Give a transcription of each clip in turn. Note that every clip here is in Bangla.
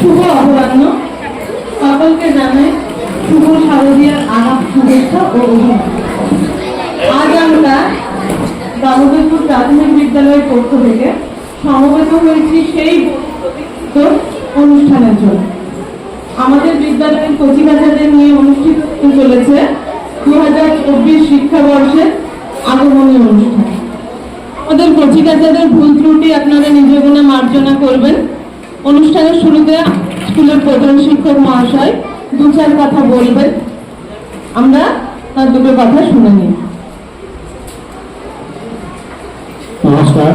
শুভ অপরাহ্ন। সকলকে জানাই শুভ শারদীয়ার আগাম শুভেচ্ছা ও অভিনন্দন। আজ আমরা দামোদরপুর প্রাথমিক বিদ্যালয়ের পক্ষ থেকে সমবেত হয়েছি সেই অনুষ্ঠানের জন্য। আমাদের বিদ্যালয়ের কচিকাচাদের নিয়ে অনুষ্ঠিত হতে চলেছে 2024 শিক্ষাবর্ষের আগমনী অনুষ্ঠান। আমাদের কচিকাচাদের ভুল ত্রুটি আপনারা নিজ গুণে মার্জনা করবেন। অনুষ্ঠানের শুরুতে স্কুলের প্রধান শিক্ষক মহাশয় দু চার কথা বলবেন, আমরা তার দুটো কথা শুনে নিই। নমস্কার।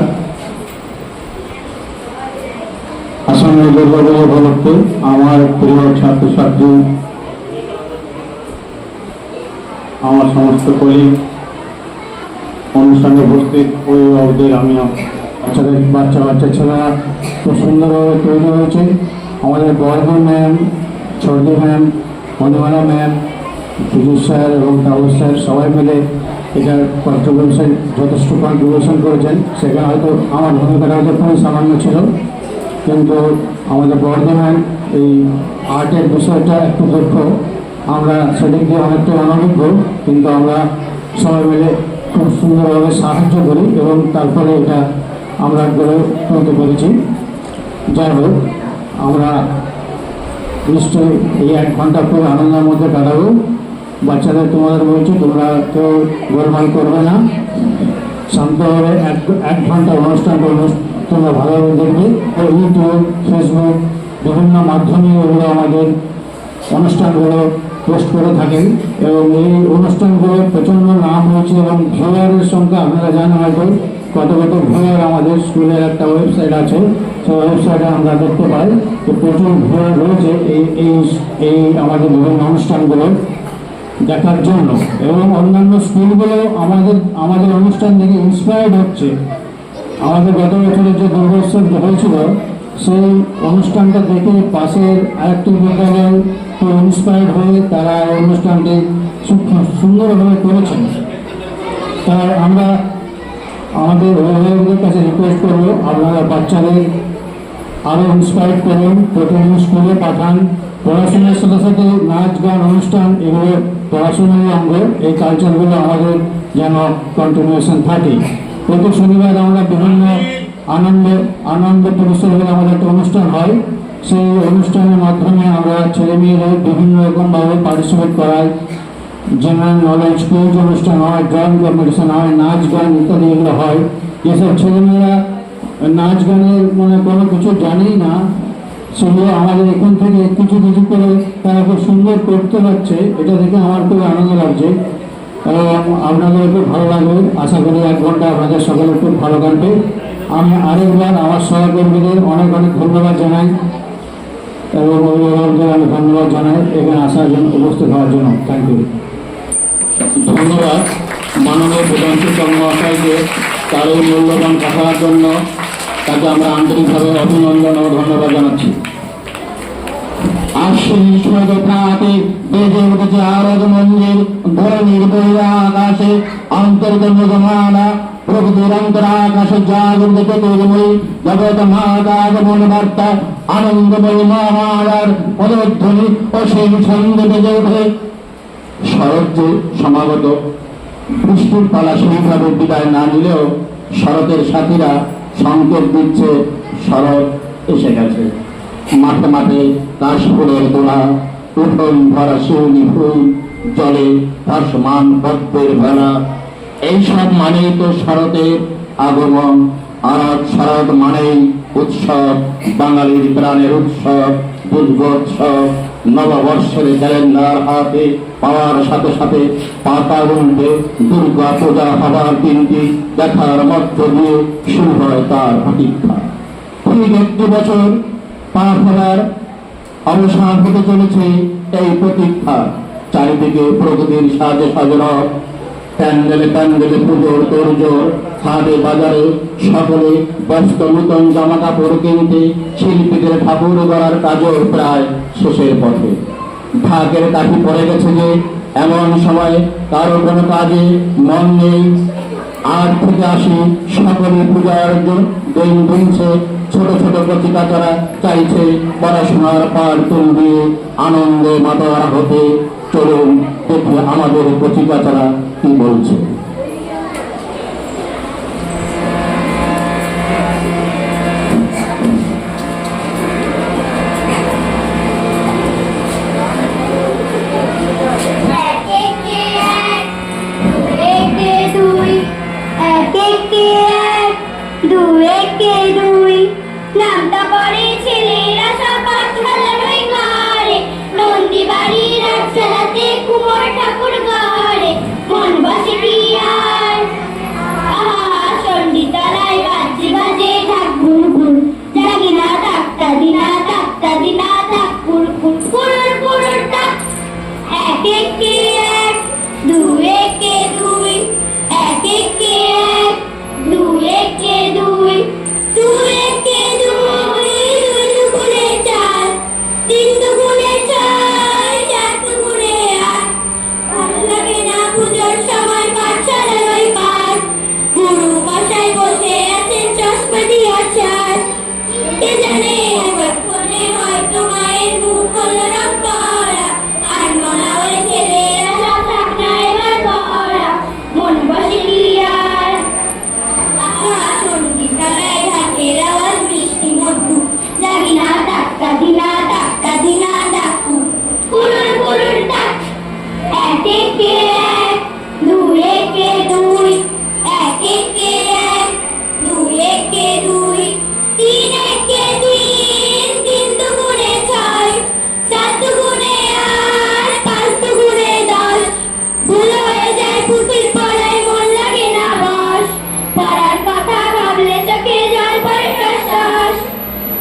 আসামে দুর্গাপূজা উপলক্ষে আমার প্রিয় ছাত্রছাত্রী, আমার সমস্ত কলিগ, অনুষ্ঠানে উপস্থিত অভিভাবকদের আমি বাচ্চা ছেলেরা খুব সুন্দরভাবে তৈরি হয়েছে। আমাদের বর্ধমান ম্যাম, সর্দি ma'am, Manimala ma'am, physics sir এবং তাবুর স্যার সবাই মিলে এটার যথেষ্ট কন্ট্রিবিউশন করেছেন। সেখানে হয়তো আমার ভূমিকাটা হয়তো খুবই সামান্য ছিল, কিন্তু আমাদের বর্ধমান এই আর্টের বিষয়টা একটু দক্ষ, আমরা সেদিক দিয়ে অনেকটা অনভিজ্ঞ, কিন্তু আমরা সবাই মিলে খুব সুন্দরভাবে সাহায্য করি এবং তারপরে এটা আমরা গড়ে তুলতে পেরেছি। যাই হোক, আমরা নিশ্চয়ই এই 1 ঘন্টা খুব আনন্দের মধ্যে কাটাবো। বাচ্চাদের তোমাদের বলছি, তোমরা কেউ গোলমাল করবে না, শান্তভাবে 1 ঘন্টা অনুষ্ঠান তোমরা ভালোভাবে দেখবে। ইউটিউব, ফেসবুক বিভিন্ন মাধ্যমে ওগুলো আমাদের অনুষ্ঠানগুলো পোস্ট করে থাকেন এবং এই অনুষ্ঠানগুলো প্রচণ্ড নাম হয়েছে এবং ভিউয়ারের সংখ্যা আপনারা জানেন হয়তো কত ভিউয়ার। আমাদের স্কুলের একটা ওয়েবসাইট আছে, সেই ওয়েবসাইটে আমরা দেখতে পাই যে প্রচুর ভিউয়ার রয়েছে এই আমাদের বিভিন্ন অনুষ্ঠানগুলো দেখার জন্য। এবং অন্যান্য স্কুলগুলো আমাদের অনুষ্ঠান থেকে ইন্সপায়ার্ড হচ্ছে। আমাদের গত বছরের যে দুর্গোৎসব হয়েছিল, সেই অনুষ্ঠানটা দেখে পাশের আরেকটি বিদ্যালয় খুব ইন্সপায়ার্ড হয়ে তারা অনুষ্ঠানটি খুব সুন্দরভাবে করেছেন। তাই আমরা আমাদের অভিভাবকদের কাছে রিকোয়েস্ট করবো, আপনারা বাচ্চাদের আরও ইন্সপায়ার্ড করুন, প্রতিদিন স্কুলে পাঠান। পড়াশোনার সাথে সাথে নাচ গান অনুষ্ঠান এগুলো পড়াশোনার অঙ্গ, এই কালচারগুলো আমাদের যেন কন্টিনিউশন থাকে। প্রতি শনিবার আমরা বিভিন্ন আনন্দ পরিসর বলে আমাদের একটা অনুষ্ঠান হয়, সেই অনুষ্ঠানের মাধ্যমে আমরা ছেলে মেয়েদের বিভিন্ন রকমভাবে পার্টিসিপেট করাই। জেনারেল নলেজ কুইজ অনুষ্ঠান হয়, ড্রয়িং কম্পিটিশন হয়, নাচ গান ইত্যাদি এগুলো হয়। যেসব ছেলেমেয়েরা নাচ গানের কোনো কিছু জানেই না, সেগুলো আমাদের এখান থেকে কিছু করে তারা খুব সুন্দর করতে পারছে। এটা দেখে আমার খুব আনন্দ লাগছে এবং আপনাদের খুব ভালো লাগবে। আশা করি 1 ঘন্টা আপনাদের সকলের খুব ভালো কাটবে। আমি আরেকবার আমার সহকর্মীদের অনেক ধন্যবাদ জানাই এবং অভিভাবকদের আমি ধন্যবাদ জানাই এখানে আসার জন্য, উপস্থিত হওয়ার জন্য। Thank you. ধন্যবাদ মাননীয় প্রধান শিক্ষক মহাশয়কে তার এই মূল্যবান কথার জন্য। তাকে আমরা আন্তরিকভাবে অভিনন্দন ও ধন্যবাদ জানাচ্ছি। বেজে উঠেছে আরদ মন্দির, ধরণীর বহিরা আকাশে অন্তর্গত মেঘমালা, প্রকৃতির অন্তরাকাশে জাগরিত চতুর্ময়ী জগৎ মাতা আগমন বার্তা, আনন্দময়ী মহামালার পদধ্বনি ও সেই ছন্দে বেজে ওঠে। শরৎ যে সমাগত, বৃষ্টির পালা সেইভাবে বিদায় না নিলেও শরতের সাথীরা সংকেত দিচ্ছে শরৎ এসে গেছে। মাঠে মাঠে কাশফুলের দোলা, উঠোন ভরা শিউলি ফুল, জলে ভাসমান পদ্মের ভেলা, এইসব মানেই তো শরতের আগমন। আর শরৎ মানেই উৎসব, বাঙালির প্রাণের উৎসব, দুর্গোৎসব। নববর্ষের ক্যালেন্ডার হাতে পাওয়ার সাথে সাথে পাতা উল্টে দুর্গা পূজা হবার দিনটি দেখার মধ্য দিয়ে শুরু হয় তার প্রতীক্ষা। ঠিক 1 বছর পার হওয়ার অবসান হতে চলেছে এই প্রতীক্ষা। চারিদিকে প্রকৃতির সাজে সাজানো, প্যান্ডেলে পুজোর তোড়জোড়, হাটে বাজারে সকলে ব্যস্ত নূতন জামা কাপড় কিনতে। শিল্পীদের ঠাকুর গড়ার কাজও প্রায় শেষের পথে। ভাগের কাঠি পড়ে গেছে যে এমন সময় কারো কোনো কাজে মন নেই, আজ থেকে আসি সকলে পূজার দিন গুনছে, ছোট ছোট কচিকাচারা চাইছে পড়াশোনার পার তুল দিয়ে আনন্দে মাতোয়ারা হতে। চলুন দেখি আমাদের কচিকাচারা কি বলছে। নামটা পড়ে ছেলেরা সব পাঠশালার ঘরে, নন্দী বাড়ির রাজশালাতে কুমোর ঠাকুর ঘরে, মন বসে কি আর চণ্ডীতলায় বাজে বাজে ঢাক ঘুর ঘুর, জাগি না ডাক্তা দিনা ডাক্তা দিনা ডাক কুর কুর কুরুর কুরুর ডাক। এক একে এক, দু একে দুই, এক একে এক, দু একে দুই, দু একে দুই, দুই দুগুণে চার, তিন দুগুণে ছয়, চার দুগুণে আট। ভালো লাগে না পুজোর সময় পাঠশালার ওই পাঠ, গুরু মশাই বসে আছেন চশমা দিয়া চার। কে জানে এতক্ষণে হয়তো মায়ের মুখ হলো রং করা, আর মনা ওই ছেলেরা সব থাকনা এবার করা, মন বসে কি আর সঙ্গীতলায় ঢাকের আওয়াজ বৃষ্টি মধু, জাগি না ডাক্তা দিনা ডাক্তা দিনা ডাকু কুরুর কুরুর ডাক। এক একে এক, দু একে দুই, এক একে এক, দু একে দুই, তিন একে তিন, তিন দুগুণে ছয়, চার দুগুণে আট, পাঁচ দুগুণে দশ। ভুল হয়ে যায় পুতুল পড়ায়, মন লাগে না বস, পড়ার কথা ভাবলে চোখে জল পড়ে টস টস।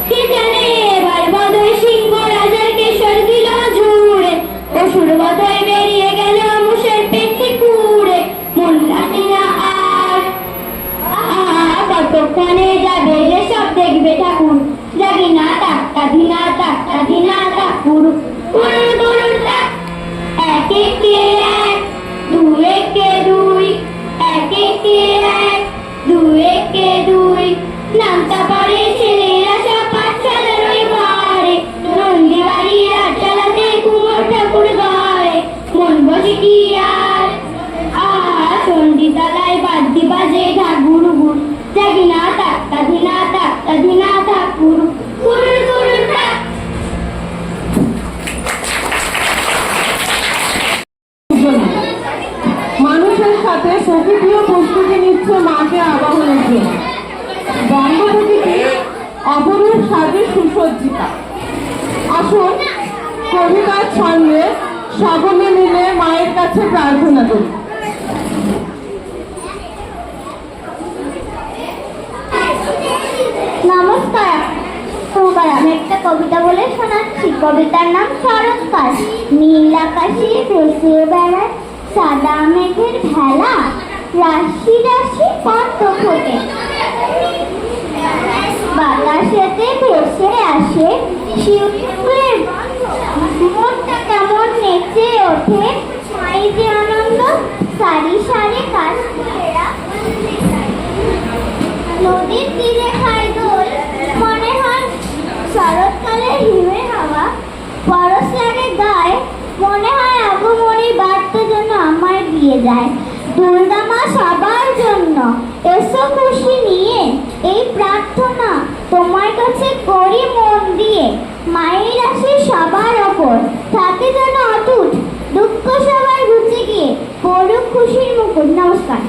কে জানে এবার বোধহয় সিংহ রাজার কেশর দিল ঝুড়ে, অসুর বোধহয় বেরিয়ে গেল মুষের পেটে কুড়ে, মন লাগে না আর কতক্ষণে যাবে যে সব দেখবে ঠাকুর, জাগি না ডাক্তা দিনা ডাক্তা দিনা ঠাকুর কুরুর কুরুর ডাক। এক একে এক, দু একে দুই, এক একে এক, দু একে দুই, নামটা পড়ে ছেলেরা সব পাঠশালার ওই ঘরে, নন্দী বাড়ির রাজশালাতে কুমোর ঠাকুর ঘরে, মন বসে কি আর চণ্ডীতলায় বাদ্যি বাজে ঢাক গুরু গুর, জাগি না ডাক্তা দিনা ডাক্তা দিনা ঠাকুর কুরুর কুরুর ডাক। মানুষের সাথে প্রকৃতিও প্রস্তুতি নিচ্ছে মাকে আবাহনের জন্য। বঙ্গভূমিটি অপরূপ সাজে সুসজ্জিতা। আসুন কবিতার ছন্দে সকলে মিলে মায়ের কাছে প্রার্থনা করি। নমস্কার, আমি একটা কবিতা বলে শোনাচ্ছি। কবিতার নাম শরৎকাল। নীল আকাশে ভেসে বেড়ায় সাদা মেঘের ভেলা, রাশি রাশি পদ্ম ফোটে, বাতাসেতে ভেসে আসে শিউলির, মনটা কেমন নেচে ওঠে, মাই যে আনন্দ, সারি সারি কাশ ঘেরা, নদীর তীরে খায় দোল, মনে হয় শরৎকালের হিমের হাওয়া, পরশ লাগে গায়ে, মনে হয় আগমনী বার্তা যেন আমার দিয়ে যায়। দুর্গা মা সবার জন্য এসো খুশি নিয়ে, এই প্রার্থনা তোমার কাছে করি মন দিয়ে, মায়ের আসে সবার ওপর, থাকে যেন অটুট, দুঃখ সবার ঘুচে গিয়ে করুক খুশির মুকুট। নমস্কার।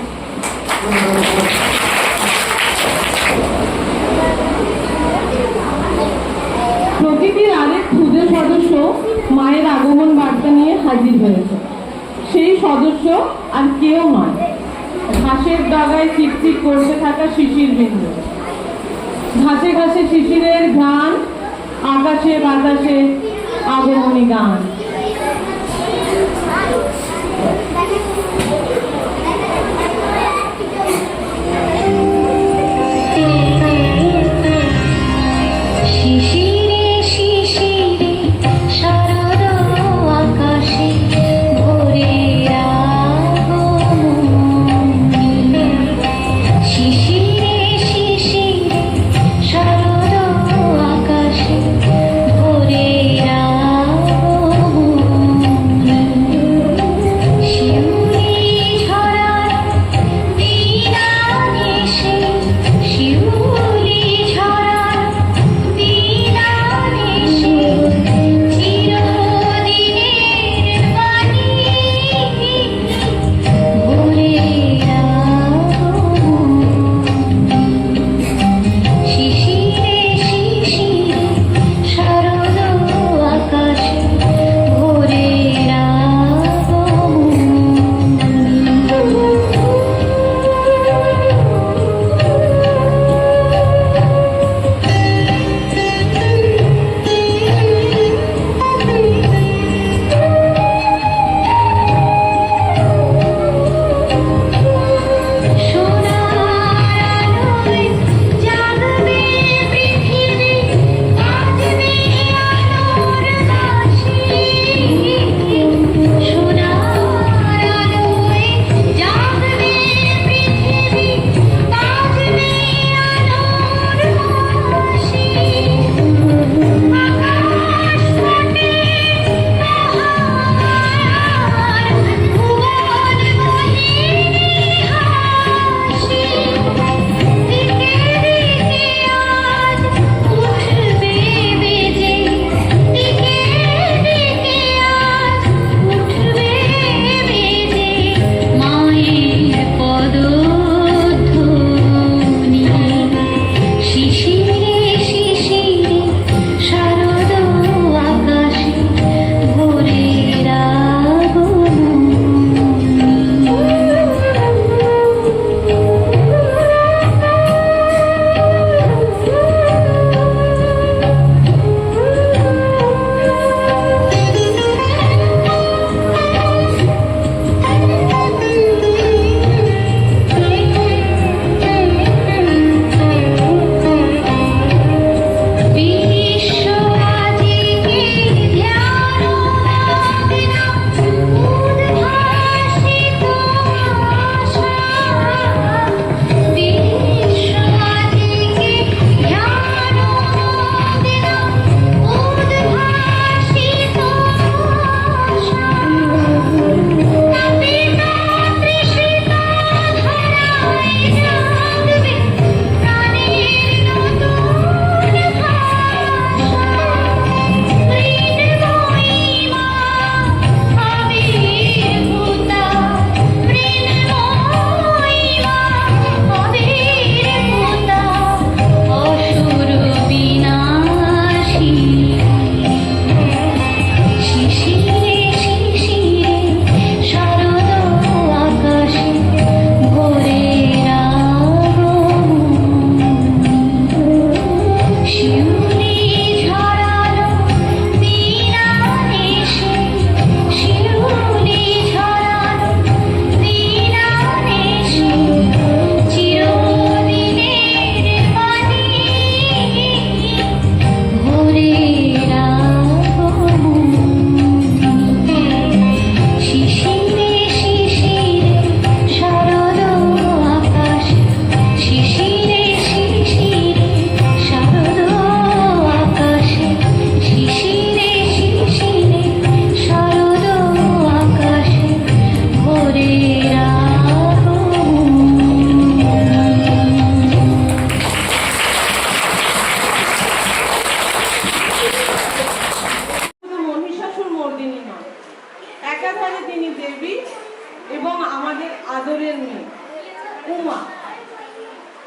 প্রকৃতির আরেক ক্ষুদে সদস্য মায়ের আগমন বার্তা নিয়ে হাজির হয়েছে। সেই সদস্য আর কেউ নয়, ঘাসের ডগায় চিকচিক করতে থাকা শিশির বিন্দু। ঘাসে ঘাসে শিশিরের গান, আকাশে বাতাসে আগমনী গান। আকাশে ভোরে আগমনী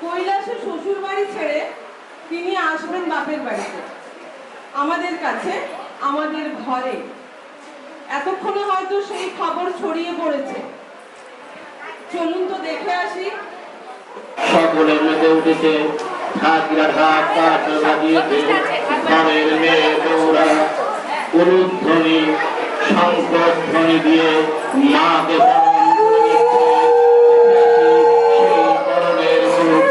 কৈলাসে শ্বশুর বাড়ি ছেড়ে তিনি আসবেন বাপের বাড়িতে, আমাদের কাছে, আমাদের ঘরে। এতক্ষণে হয়তো সেই খবর ছড়িয়ে পড়েছে। চলুন তো দেখে আসি। সকলে মেতে উঠেছে, ঢাকিরা ঢাক কাঠ বাজিয়েছে, ঘরের মেয়ে বউরা উলুধ্বনি শঙ্খধ্বনি দিয়ে মাকে বরণ করে নিচ্ছে। সেই বরণের মুখ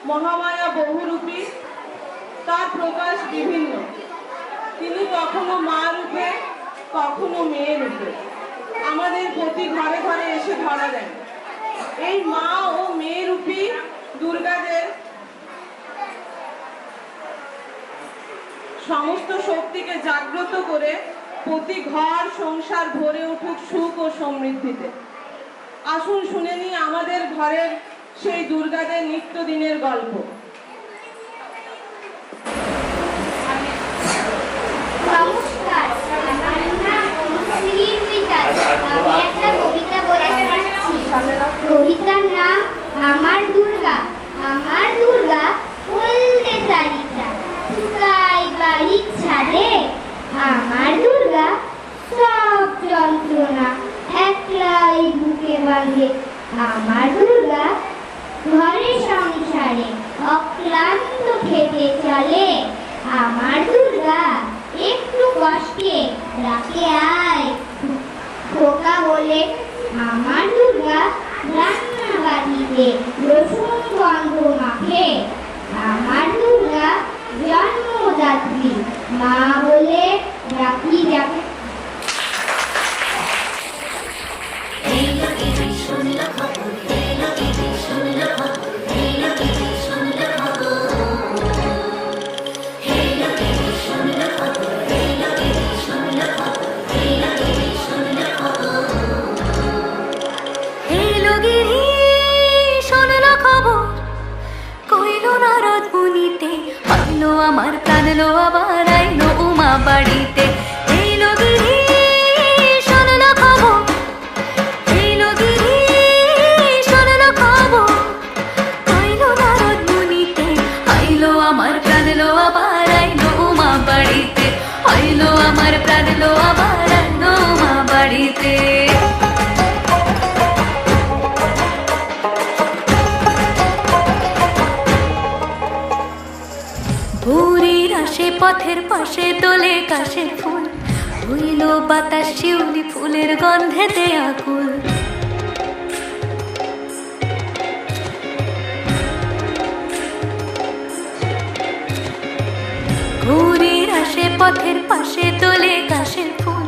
মহামায়া বহুরূপী, তার প্রকাশ বিভিন্ন। তিনি কখনো মা রূপে, কখনো মেয়ে রূপে আমাদের প্রতি ঘরে ঘরে এসে ধরা দেন। এই মা ও মেয়ে রূপী দুর্গাদের সমস্ত শক্তিকে জাগ্রত করে প্রতি ঘর সংসার ভরে উঠুক সুখ ও সমৃদ্ধিতে। আসুন শুনে নিই আমাদের ঘরের সেই দুর্গাদের নিত্যদিনের গল্প। নমস্কার, আমার নাম অনুশ্রী মিতাল। আমি একটা কবিতা বলে শোনাচ্ছি। কবিতার নাম আমার দুর্গা। আমার দুর্গা বলতে চারিতা শুকাই বাড়ির ছাদে। আমার দুর্গা সব যন্ত্রণা একলাই বুকে বাঁধে। আমার দুর্গা ঘরে সংসারে অক্লান্ত খেতে চলে। আমার দুর্গা একটু কষ্টে ডাকে আয় খোকা বলে। আমার দুর্গা রান্না বাড়িতে রসুন গন্ধ মাখে। আমার দুর্গা জন্মদাত্রী মা বলে ডাকি যাকে। আমার প্রাণ লো আবার আইলো উমা বাড়িতে এইলো গিরি শোনলো খবর এইলো গিরি শোনলো খবর আইলো নারদ মুনিতে আইলো আমার প্রাণ লো আবার আইলো উমা বাড়িতে আইলো আমার প্রাণ লো আবার আইলো উমা বাড়িতে ভোরের আসে পথের পাশে দোলে কাশে ফুল হইল বাতাস শিউলি ফুলের গন্ধেতে আকুল ভোরের আসে পথের পাশে দোলে কাশে ফুল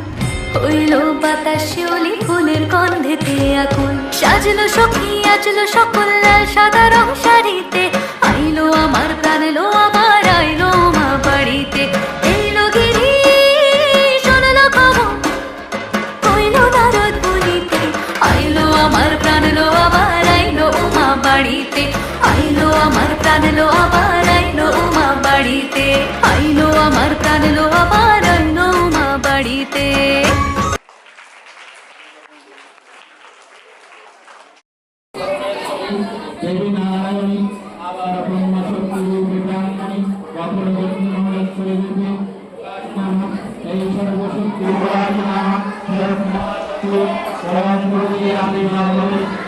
হইল বাতাস শিউলি ফুলের গন্ধেতে আকুল সাজলো সখী আজলো সকল লাল সাদা রং শাড়িতে আইলো আমার প্রাণ লো আবার আইলো মা বাড়িতে এইলো গিরি শোনলো খবর হইলো নারদ মুনিতে আইলো আমার প্রাণ লো আবার আইলো মা বাড়িতে আইলো আমার প্রাণ লো আবার আইলো মা বাড়িতে আইলো আমার প্রাণ লো আবার আইলো মা বাড়িতে দেবী নারায়ণী আবার ব্রহ্মা শক্তি রূপে ব্রাহ্মণী কখনো মহেশ্বরী রূপে এই সর্বশক্তি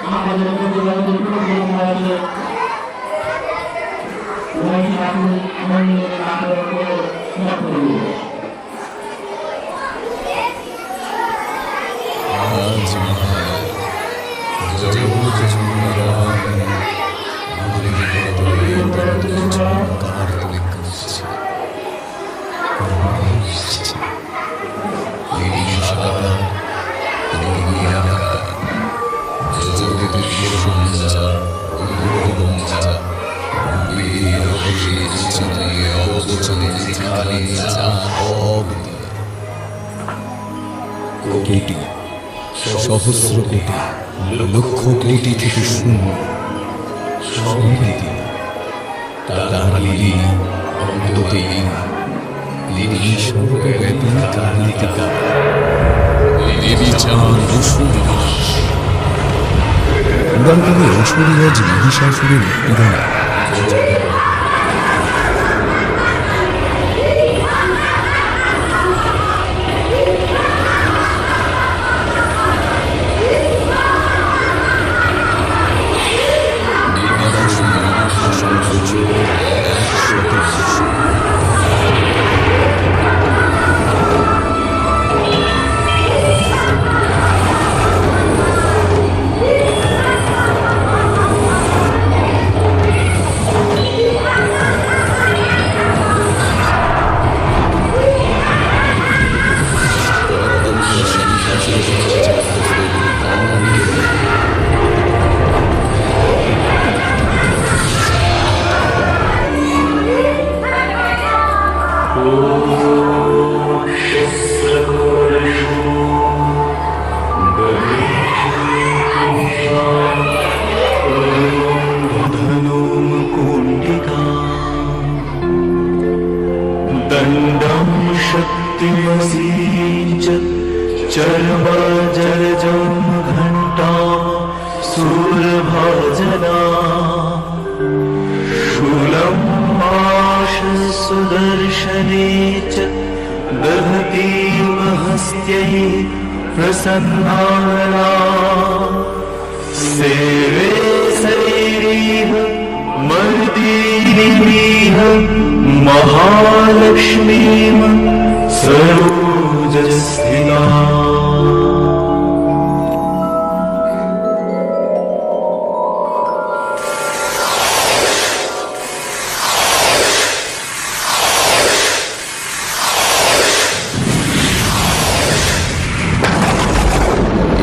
আমাদের কোটি সহস্র কোটি লক্ষ কোটি থেকে শূন্য সমৃদ্ধি তার লীলি অন্তহীন লীলি সর্বব্যাপী কারণিকা দেবী চাঁদ রসুরিয়া পুরাণকালে রসুরিয়া যে মহিষাসুরের পীড়না दण्डं शक्तिमसीच चर्वाजरजं घण्टा सूरभाजना शूलं सुदर्शने च दधतीमहस्त्यै प्रसन्नाना सेवे शरीरीह मर्दीनिमीह महालक्ष्मीं सरोजस्थिता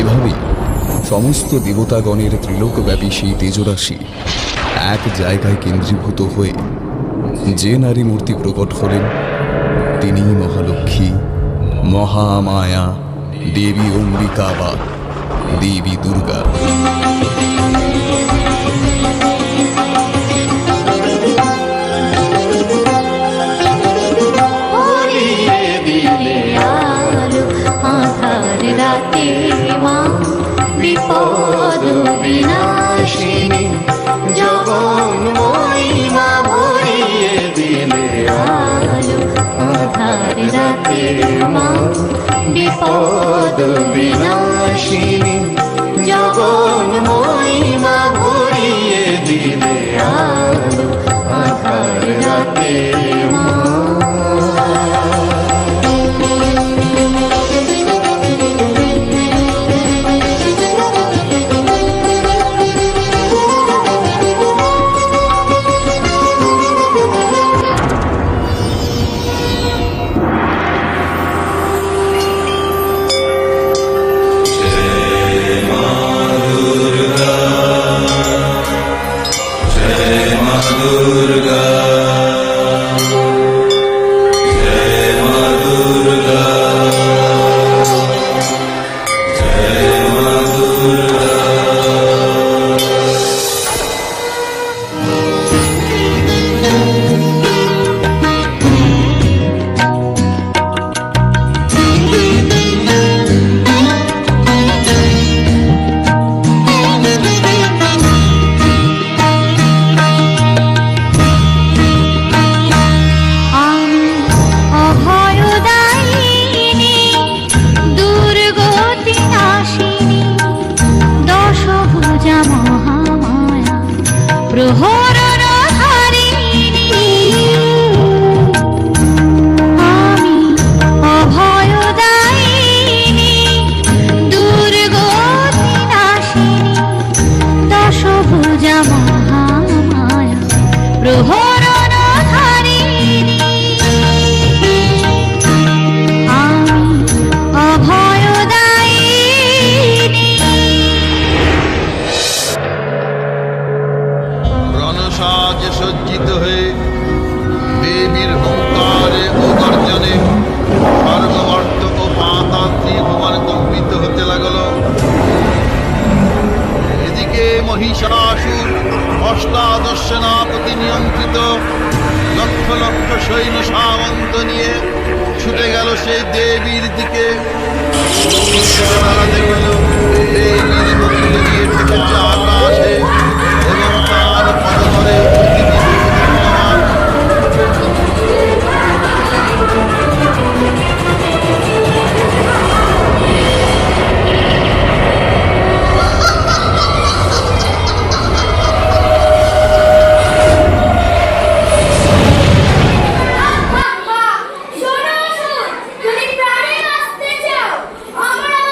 এভাবেই সমস্ত দেবতাগণের ত্রিলোকব্যাপী সেই তেজরাশি এক জায়গায় কেন্দ্রীভূত হয়ে যে নারী মূর্তি প্রকট হলেন তিনি মহালক্ষ্মী, মহামায়া, দেবী অম্বিকা বা দেবী দুর্গা। রাতে মা বিপদ বিনাশিনী জগন্ময়ী মা ভরিয়ে দিলে আলো আধার রাতে মা বিপদ বিনাশিনী জগন্ময়ী মা ভরিয়ে দিলে আলো আধার রাতে মা। সজ্জিত হয়ে দেবীর হুঙ্কারে ও গর্জনে স্বর্গবর্ত ও পাতাল ত্রিভুবন কম্পিত হতে লাগল। এদিকে মহিষাসুর অষ্টাদশ সেনাপতি নিয়ন্ত্রিত লক্ষ লক্ষ সৈন্য সামন্ত নিয়ে ছুটে গেল সেই দেবীর দিকে। দেখল দেবীর মন্দির গিয়ে ঠেকেছে আকাশে এবং তার পদধরে শোনো, যদি প্রাণে বাঁচতে চাও আমার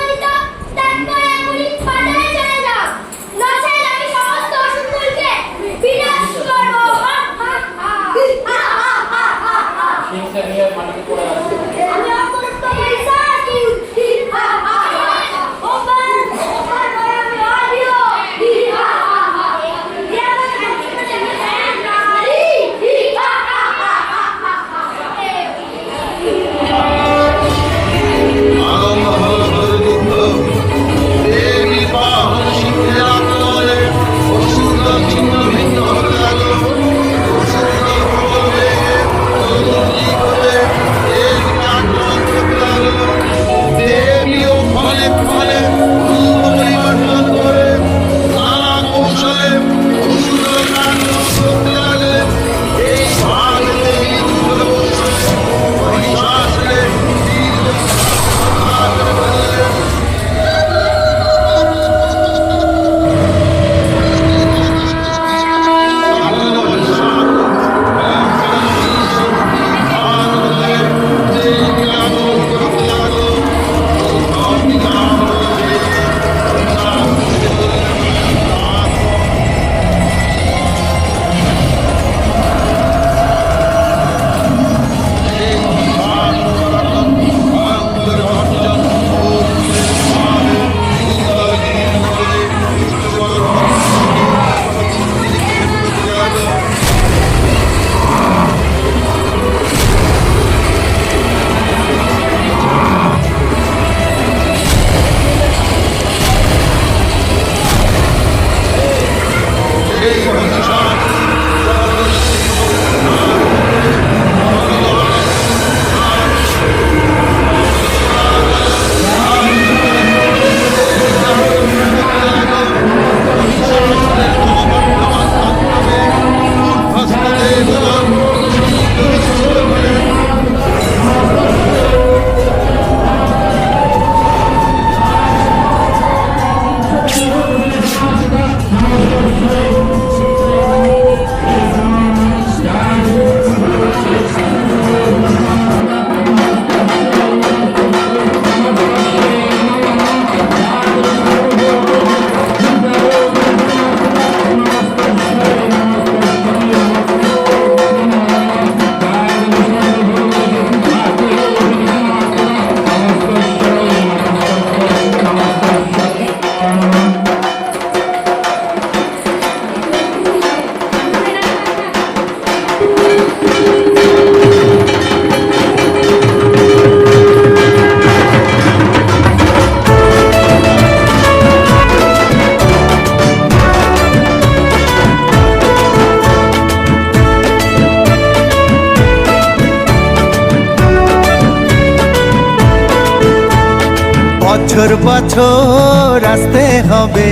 বছর বছর আসতে হবে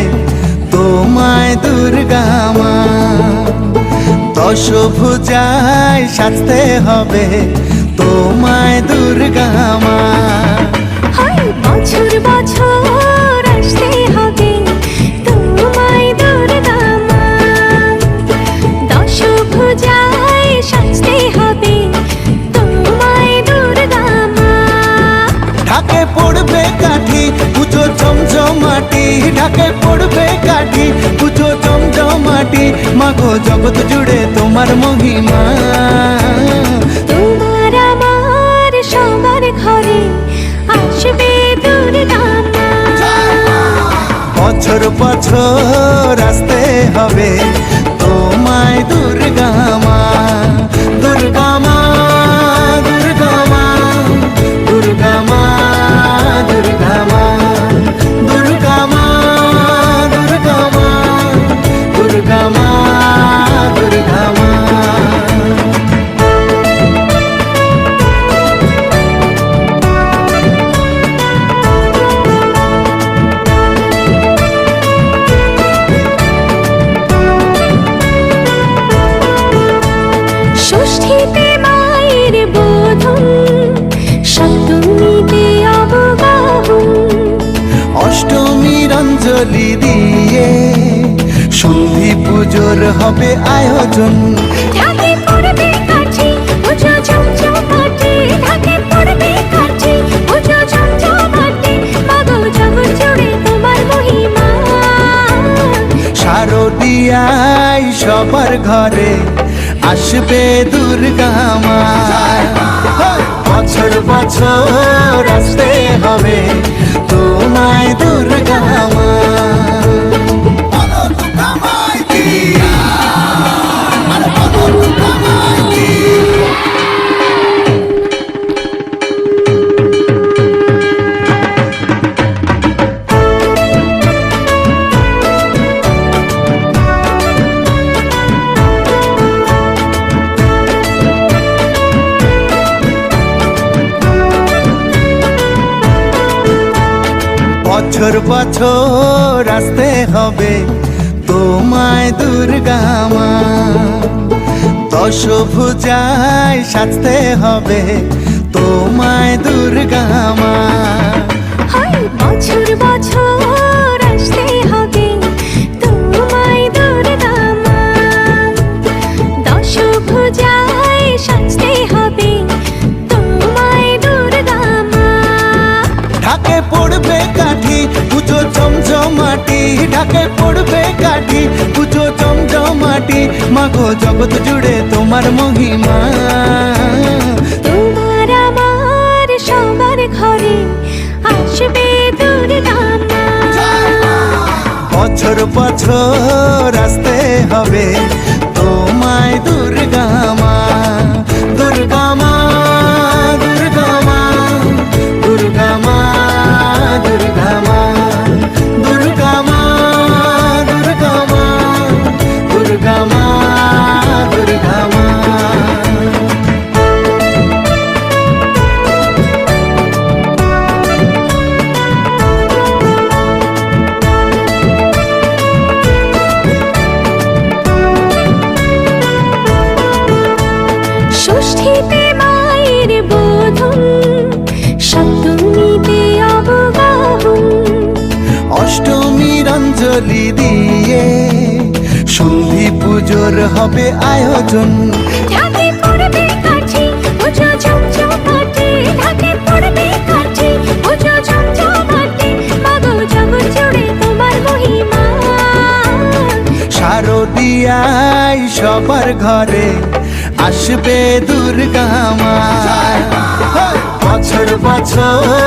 তোমায় দুর্গা মা, দশভুজায় সাজতে হবে তোমায় দুর্গা মা। হয় বছর বছর আসতে হবে তোমায় দুর্গা মা, দশভুজায় সাজতে হবে তোমায় দুর্গা মা। ঢাকে পড়বে কাঠি পুজো জমজমাটি, ঢাকে পড়বে কাঠি পুজো জমজমাটি, মাগো জগৎ জুড়ে তোমার মহিমা। তোমার আমার সবার ঘরে আসবে দুর্গা মা। বছর বছর আসতে হবে তোমায় দুর্গা মা, দুর্গা মা, দুর্গা মা, দুর্গা মা, দুর্গা মা, দুর্গা মা, দুর্গা মা, দুর্গা মা, দুর্গা মা। ষষ্ঠীতে মায়ের বোধন, সপ্তমীতে অবগাহন, অষ্টমীর অঞ্জলি দিয়ে সন্ধি পুজোর হবে আয়োজন। ঢাকে পড়বে কাঠি পুজো জমজমাটি, ঢাকে পড়বে কাঠি পুজো জমজমাটি, মাগো জগৎ জুড়ে তোমার মহিমা। শারদিয়ায় সবার ঘরে আসবে দুর্গা মা, বছর বছর আসতে হবে তোমায় দুর্গা মা। বছর বছর আসতে হবে তোমায় দুর্গা মা, দশভুজায় সাজতে হবে তোমায় দুর্গা মা। হয় বছর বছর আসতে হবে তোমায় দুর্গা মা, দশভুজায় সাজতে হবে তোমায় দুর্গা মা। ঢাকে পড়বে কাঠি পুজো জমজমাটি, ঢাকে পড়বে কাঠি পুজো জমজমাটি, মাগো জগৎ জুড়ে তোমার মহিমা। তোমার আমার সবার ঘরে আসবে দুর্গা মা। বছর বছর আসতে হবে তোমায় দুর্গা মা, দুর্গা মা, দুর্গা মা, দুর্গা মা, দুর্গা মা, দুর্গা মা, দুর্গা মা, দুর্গা মা, দুর্গা মা। ষষ্ঠীতে মায়ের বোধন, সপ্তমীতে অবগাহন, অষ্টমীর অঞ্জলি দিয়ে সন্ধি পুজোর হবে আয়োজন। ঢাকে পড়বে কাঠি পুজো জমজমাটি, ঢাকে পড়বে কাঠি পুজো জমজমাটি, মাগো জগৎ জুড়ে তোমার মহিমা। শারদিয়ায় সবার ঘরে আসবে দুর্গা মা, বছর বছর